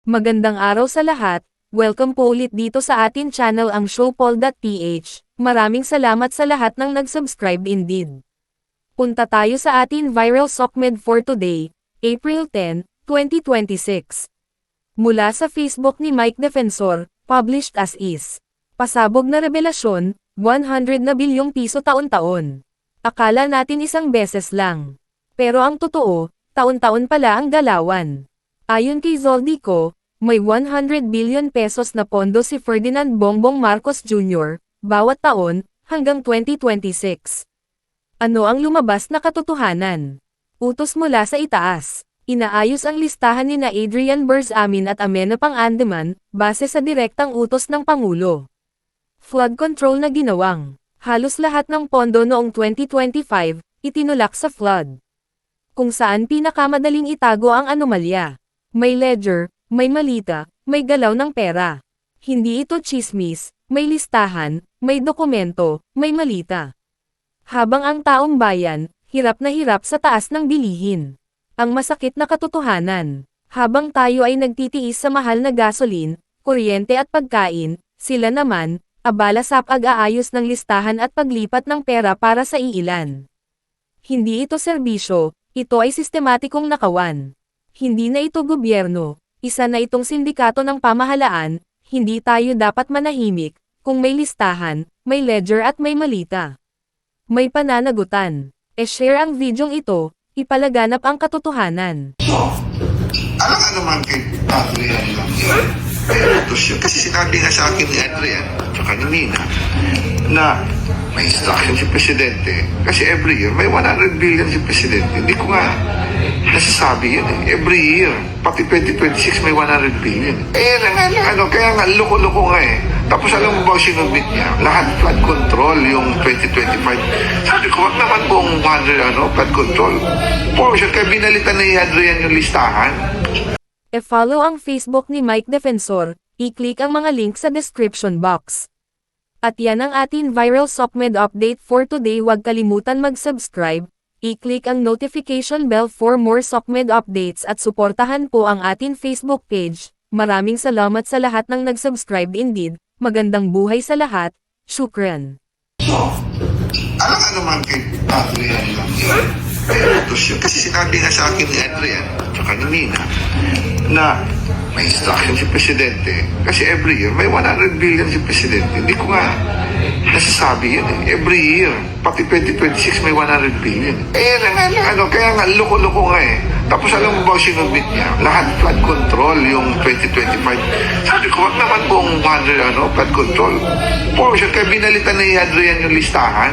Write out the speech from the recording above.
Magandang araw sa lahat, welcome po ulit dito sa atin channel ang Showpol.ph. Maraming salamat sa lahat ng nag-subscribe indeed. Punta tayo sa atin viral SOCMED for today, April 10, 2026. Mula sa Facebook ni Mike Defensor, published as is. Pasabog na revelasyon, 100 na bilyong piso taon-taon. Akala natin isang beses lang. Pero ang totoo, taon-taon pala ang galawan. Ayon kay Zoldico, may 100 billion pesos na pondo si Ferdinand Bongbong Marcos Jr., bawat taon, hanggang 2026. Ano ang lumabas na katotohanan? Utos mula sa itaas. Inaayos ang listahan ni Adrian Berzamin at Amena Pang-Andaman, base sa direktang utos ng Pangulo. Flood control na ginawang. Halos lahat ng pondo noong 2025, itinulak sa flood. Kung saan pinakamadaling itago ang anomalya. May ledger, may malita, may galaw ng pera. Hindi ito chismis, may listahan, may dokumento, may malita. Habang ang taong bayan, hirap na hirap sa taas ng bilihin. Ang masakit na katotohanan, habang tayo ay nagtitiis sa mahal na gasolin, kuryente at pagkain, sila naman, abala sa pag-aayos ng listahan at paglipat ng pera para sa iilan. Hindi ito serbisyo, ito ay sistematikong nakawan. Hindi na ito gobyerno, isa na itong sindikato ng pamahalaan, hindi tayo dapat manahimik, kung may listahan, may ledger at may malita. May pananagutan. E-share ang videong ito, ipalaganap ang katotohanan. Alam ka naman kay Adrian lang yun. Pero utos yun. Kasi sinabi nga sa akin ni Adrian, tsaka ni Nina, na may instruction si Presidente. Kasi every year, may 100 billion si Presidente. Hindi ko nga nasasabi yun eh. Every year, pati 2026 may 100 billion. Kaya nga, loko-loko nga eh. Tapos alam mo ba sinubmit niya? Lahat flood control yung 2025. Sabi ko, wag naman buong 100 flood control. Portion, kaya binalitan ni Adrian yung listahan. E-follow ang Facebook ni Mike Defensor, i-click ang mga link sa description box. At yan ang atin viral SOCMED update for today. Huwag kalimutan mag-subscribe, i-click ang notification bell for more SOCMED updates at suportahan po ang atin Facebook page. Maraming salamat sa lahat ng nag-subscribe indeed. Magandang buhay sa lahat. Shukran. Alam ka naman kay Adrian lang yun. Pero utos yun. Kasi sinabi nga sa akin ni Adrian, tsaka ni Nina, na may instruction si Presidente. Kasi every year, may 100 billion si Presidente. Hindi ko nga nasasabi yun eh. Every year, pati 2026 may 100 billion. Kaya nga, loko-loko nga eh. Tapos alam mo ba sinubmit niya? Lahat flood control yung 2025. Sabi ko, wag naman buong 100 flood control. Portion, kaya binalitan ni Adrian yung listahan.